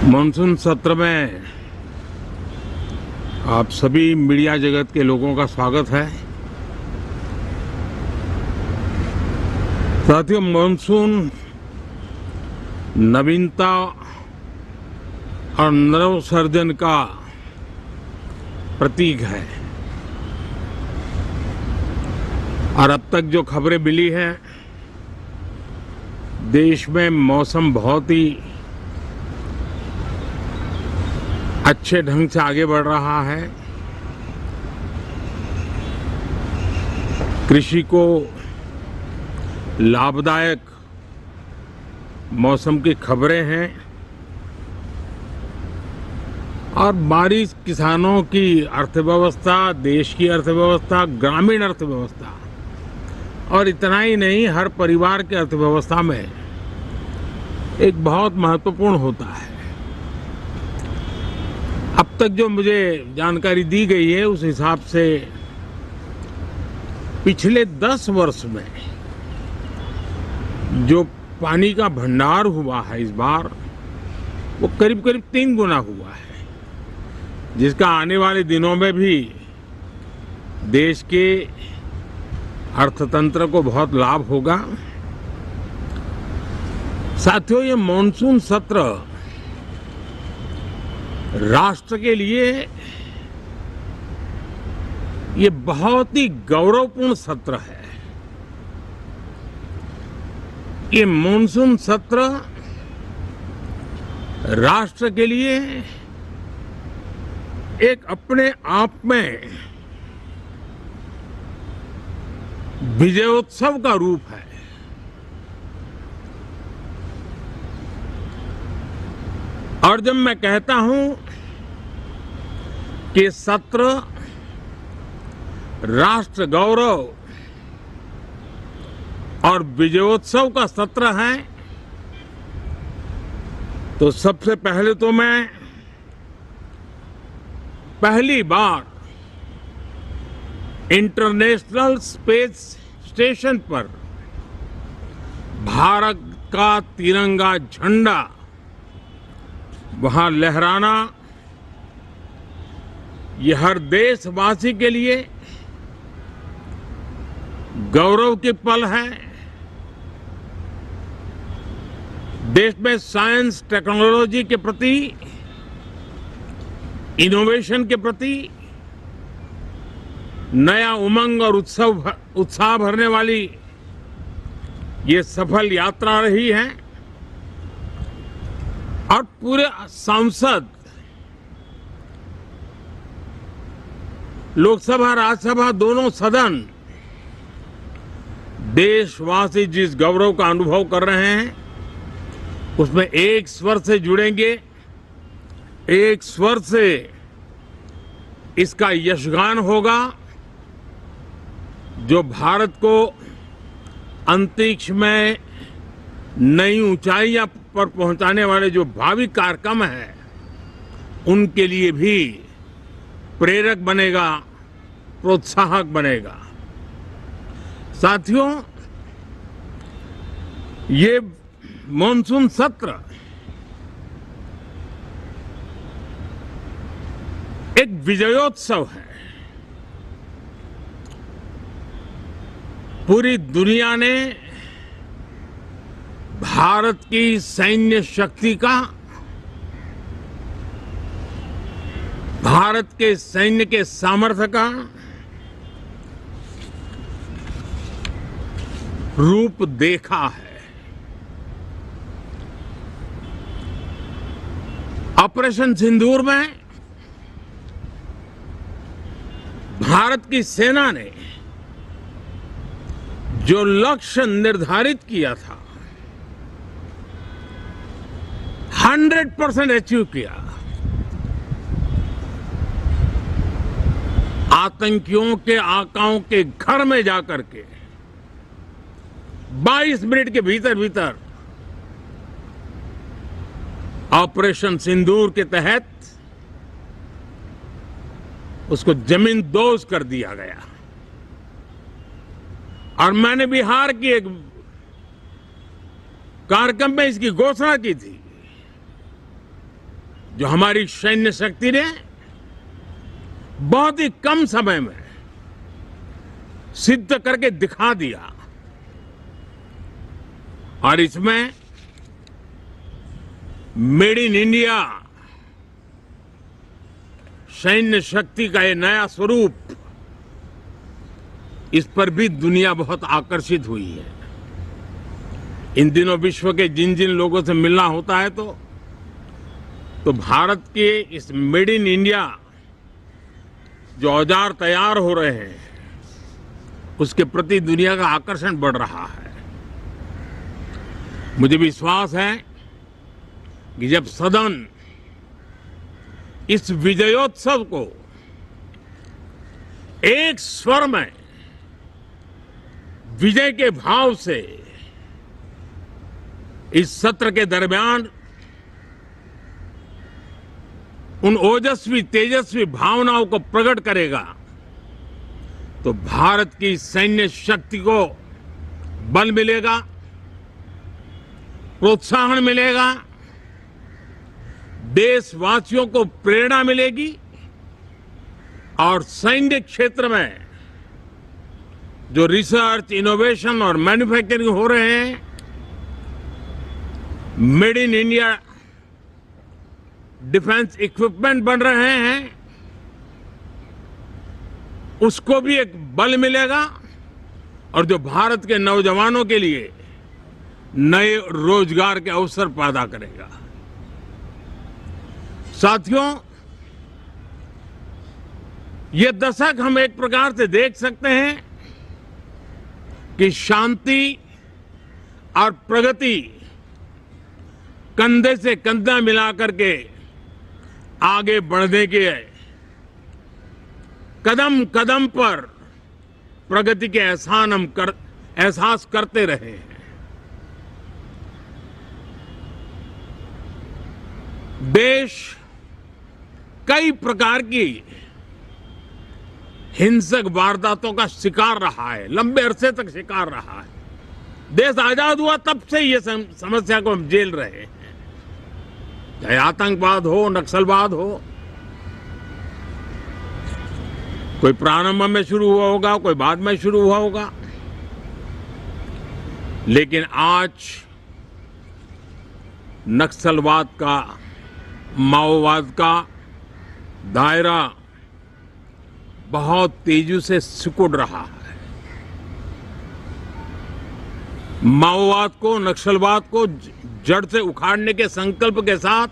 Monsoon सत्र में आप सभी मीडिया जगत के लोगों का स्वागत है। साथियों, मानसून नवीनता और नवसर्जन का प्रतीक है और अब तक जो खबरें मिली हैं, देश में मौसम बहुत ही अच्छे ढंग से आगे बढ़ रहा है। कृषि को लाभदायक मौसम की खबरें हैं और बारिश किसानों की अर्थव्यवस्था, देश की अर्थव्यवस्था, ग्रामीण अर्थव्यवस्था और इतना ही नहीं, हर परिवार की अर्थव्यवस्था में एक बहुत महत्वपूर्ण होता है। अब तक जो मुझे जानकारी दी गई है, उस हिसाब से पिछले 10 वर्ष में जो पानी का भंडार हुआ है इस बार, वो करीब करीब 3 गुना हुआ है, जिसका आने वाले दिनों में भी देश के अर्थतंत्र को बहुत लाभ होगा। साथियों, ये मॉनसून सत्र राष्ट्र के लिए ये बहुत ही गौरवपूर्ण सत्र है। ये मॉनसून सत्र राष्ट्र के लिए एक अपने आप में विजयोत्सव का रूप है। और जब मैं कहता हूं कि सत्र राष्ट्र गौरव और विजयोत्सव का सत्र है, तो सबसे पहले तो मैं पहली बार इंटरनेशनल स्पेस स्टेशन पर भारत का तिरंगा झंडा वहां लहराना, ये हर देशवासी के लिए गौरव के पल है। देश में साइंस टेक्नोलॉजी के प्रति, इनोवेशन के प्रति नया उमंग और उत्साह भरने वाली ये सफल यात्रा रही है और पूरे सांसद, लोकसभा राज्यसभा दोनों सदन, देशवासी जिस गौरव का अनुभव कर रहे हैं, उसमें एक स्वर से जुड़ेंगे, एक स्वर से इसका यशगान होगा, जो भारत को अंतरिक्ष में नई ऊंचाइयां पर पहुंचाने वाले जो भावी कार्यक्रम हैं, उनके लिए भी प्रेरक बनेगा, प्रोत्साहक बनेगा। साथियों, ये मॉनसून सत्र एक विजयोत्सव है। पूरी दुनिया ने भारत की सैन्य शक्ति का, भारत के सैन्य के सामर्थ्य का रूप देखा है। ऑपरेशन सिंदूर में भारत की सेना ने जो लक्ष्य निर्धारित किया था, 100% अचीव किया। आतंकियों के आकाओं के घर में जाकर के 22 मिनट के भीतर भीतर ऑपरेशन सिंदूर के तहत उसको जमींदोज कर दिया गया। और मैंने बिहार की एक कार्यक्रम में इसकी घोषणा की थी जो हमारी सैन्य शक्ति ने बहुत ही कम समय में सिद्ध करके दिखा दिया, और इसमें मेड इन इंडिया सैन्य शक्ति का ये नया स्वरूप, इस पर भी दुनिया बहुत आकर्षित हुई है। इन दिनों विश्व के जिन जिन लोगों से मिलना होता है तो भारत के इस मेड इन इंडिया जो औजार तैयार हो रहे हैं उसके प्रति दुनिया का आकर्षण बढ़ रहा है। मुझे विश्वास है कि जब सदन इस विजयोत्सव को एक स्वर में विजय के भाव से इस सत्र के दरमियान उन ओजस्वी तेजस्वी भावनाओं को प्रकट करेगा तो भारत की सैन्य शक्ति को बल मिलेगा, प्रोत्साहन मिलेगा, देशवासियों को प्रेरणा मिलेगी, और सैन्य क्षेत्र में जो रिसर्च, इनोवेशन और मैन्युफैक्चरिंग हो रहे हैं, made in India defence equipment बन रहे हैं, उसको भी एक बल मिलेगा, और जो भारत के नौजवानों के लिए नए रोजगार के अवसर पैदा करेगा। साथियों, ये दशक हम एक प्रकार से देख सकते हैं कि शांति और प्रगति कंधे से कंधा मिलाकर के आगे बढ़ने के कदम कदम पर प्रगति के एहसास करते रहे हैं। देश कई प्रकार की हिंसक वारदातों का शिकार रहा है, लंबे अरसे तक शिकार रहा है। देश आजाद हुआ तब से ये समस्या को हम झेल रहे हैं, चाहे आतंकवाद हो, नक्सलवाद हो। कोई प्रारंभ में शुरू हुआ होगा, कोई बाद में शुरू हुआ होगा, लेकिन आज नक्सलवाद का, माओवाद का दायरा बहुत तेजी से सिकुड़ रहा है। माओवाद को, नक्सलवाद को जड़ से उखाड़ने के संकल्प के साथ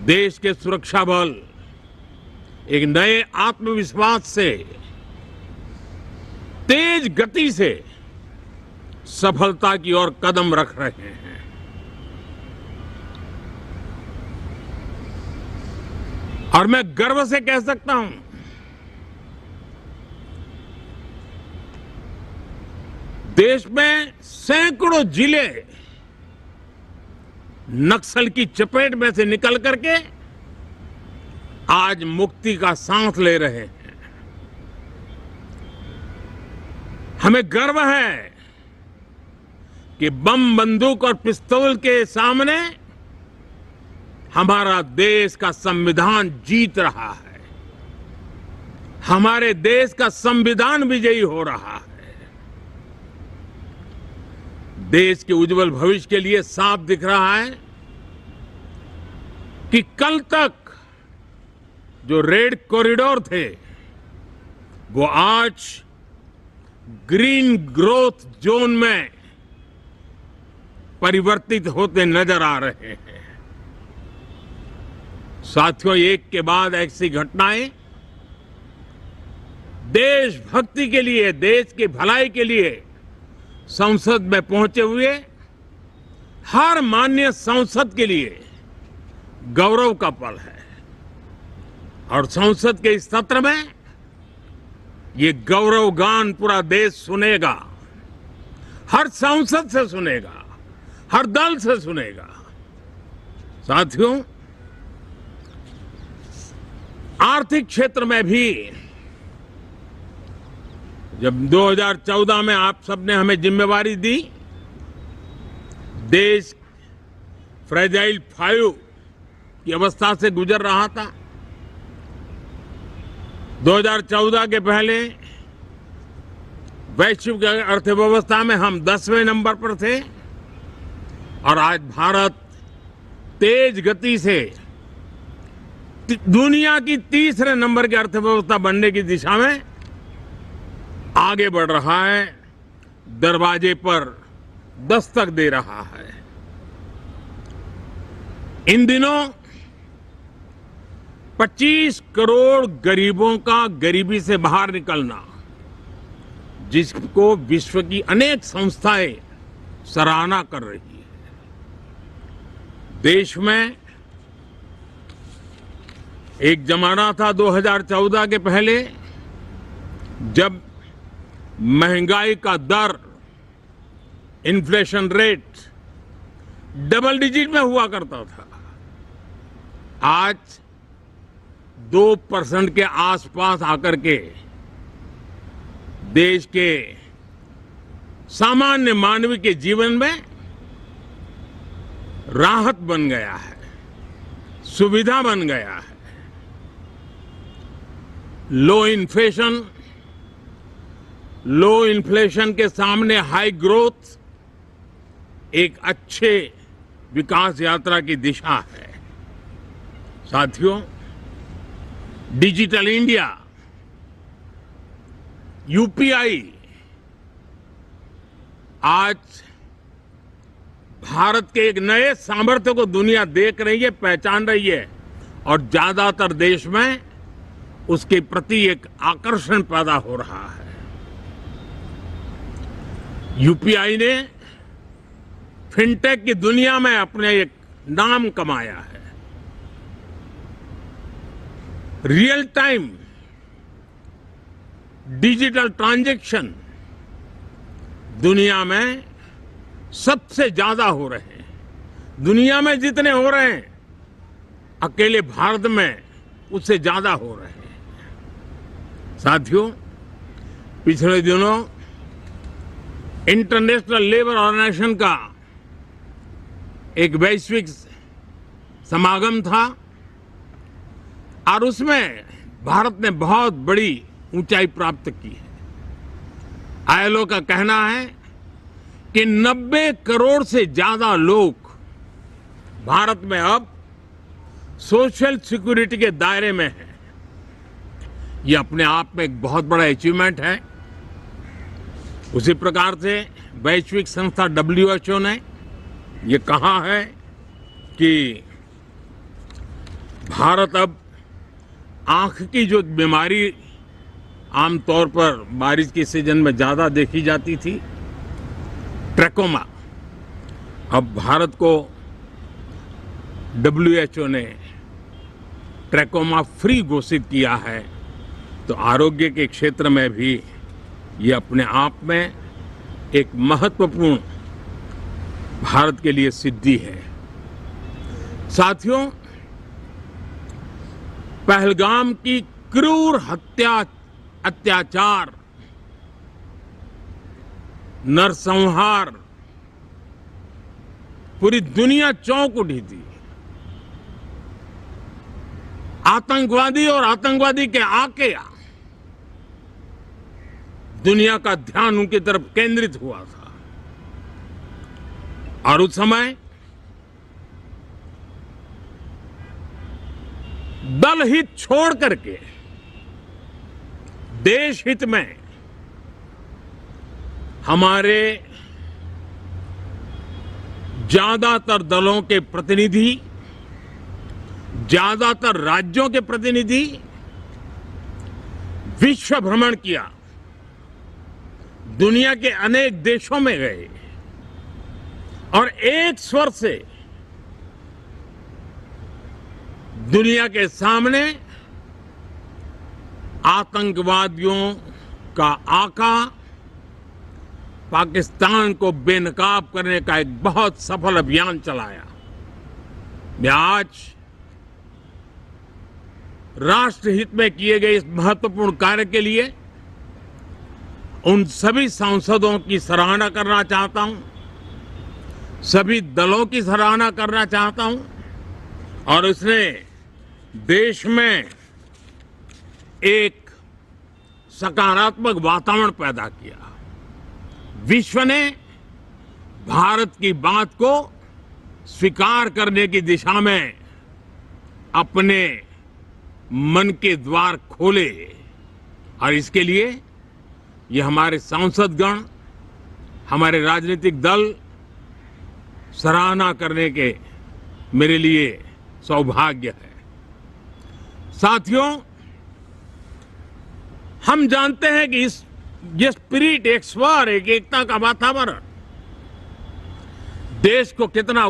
देश के सुरक्षा बल एक नए आत्मविश्वास से, तेज गति से सफलता की ओर कदम रख रहे हैं। और मैं गर्व से कह सकता हूं, देश में सैकड़ों जिले नक्सल की चपेट में से निकल करके आज मुक्ति का सांस ले रहे हैं। हमें गर्व है कि बम, बंदूक और पिस्तौल के सामने हमारा देश का संविधान जीत रहा है, हमारे देश का संविधान विजयी हो रहा है। देश के उज्जवल भविष्य के लिए साफ दिख रहा है कि कल तक जो रेड कॉरिडोर थे वो आज ग्रीन ग्रोथ जोन में परिवर्तित होते नजर आ रहे हैं। साथियों, एक के बाद ऐसी घटनाएं देशभक्ति के लिए, देश की भलाई के लिए संसद में पहुंचे हुए हर माननीय सांसद के लिए गौरव का पल है। और संसद के इस सत्र में ये गौरव गान पूरा देश सुनेगा, हर सांसद से सुनेगा, हर दल से सुनेगा। साथियों, आर्थिक क्षेत्र में भी जब 2014 में आप सबने हमें जिम्मेवारी दी, देश फ्रेजाइल 5 की अवस्था से गुजर रहा था। 2014 के पहले वैश्विक अर्थव्यवस्था में हम 10वें नंबर पर थे और आज भारत तेज गति से दुनिया की तीसरे नंबर की अर्थव्यवस्था बनने की दिशा में आगे बढ़ रहा है, दरवाजे पर दस्तक दे रहा है। इन दिनों 25 करोड़ गरीबों का गरीबी से बाहर निकलना, जिसको विश्व की अनेक संस्थाएं सराहना कर रही है। देश में एक जमाना था 2014 के पहले, जब महंगाई का दर, इन्फ्लेशन रेट डबल डिजिट में हुआ करता था। आज 2% के आसपास आकर के देश के सामान्य मानव के जीवन में राहत बन गया है, सुविधा बन गया है। लो इन्फ्लेशन के सामने हाई ग्रोथ एक अच्छे विकास यात्रा की दिशा है। साथियों, डिजिटल इंडिया, यूपीआई आज भारत के एक नए सामर्थ्य को दुनिया देख रही है, पहचान रही है और ज्यादातर देश में उसके प्रति एक आकर्षण पैदा हो रहा है। यूपीआई ने फिनटेक की दुनिया में अपने एक नाम कमाया है। रियल टाइम डिजिटल ट्रांजैक्शन दुनिया में सबसे ज्यादा हो रहे हैं। दुनिया में जितने हो रहे हैं, अकेले भारत में उससे ज्यादा हो रहे हैं। साथियों, पिछले दिनों इंटरनेशनल लेबर ऑर्गेनाइजेशन का एक वैश्विक समागम था और उसमें भारत ने बहुत बड़ी ऊंचाई प्राप्त की है। आईएलओ का कहना है कि 90 करोड़ से ज्यादा लोग भारत में अब सोशल सिक्योरिटी के दायरे में हैं। ये अपने आप में एक बहुत बड़ा अचीवमेंट है। उसी प्रकार से वैश्विक संस्था WHO ने ये कहा है कि भारत अब आंख की जो बीमारी आमतौर पर बारिश के सीजन में ज्यादा देखी जाती थी, ट्रैकोमा, अब भारत को WHO ने ट्रैकोमा फ्री घोषित किया है। तो आरोग्य के क्षेत्र में भी ये अपने आप में एक महत्वपूर्ण भारत के लिए सिद्धि है। साथियों, पहलगाम की क्रूर अत्याचार, नरसंहार पूरी दुनिया चौंक उठी थी। आतंकवादी और आतंकवादी के आके दुनिया का ध्यान उनकी तरफ केंद्रित हुआ था और उस समय दल हित छोड़ करके देश हित में हमारे ज्यादातर दलों के प्रतिनिधि, ज्यादातर राज्यों के प्रतिनिधि विश्व भ्रमण किया, दुनिया के अनेक देशों में गए और एक स्वर से दुनिया के सामने आतंकवादियों का आका पाकिस्तान को बेनकाब करने का एक बहुत सफल अभियान चलाया। मैं आज राष्ट्र हित में किए गए इस महत्वपूर्ण कार्य के लिए उन सभी सांसदों की सराहना करना चाहता हूं, सभी दलों की सराहना करना चाहता हूं और उसने देश में एक सकारात्मक वातावरण पैदा किया। विश्व ने भारत की बात को स्वीकार करने की दिशा में अपने मन के द्वार खोले और इसके लिए ये हमारे सांसदगण, हमारे राजनीतिक दल सराहना करने के मेरे लिए सौभाग्य है। साथियों, हम जानते हैं कि ये स्पिरिट, एक स्वर, एक एकता का वातावरण देश को कितना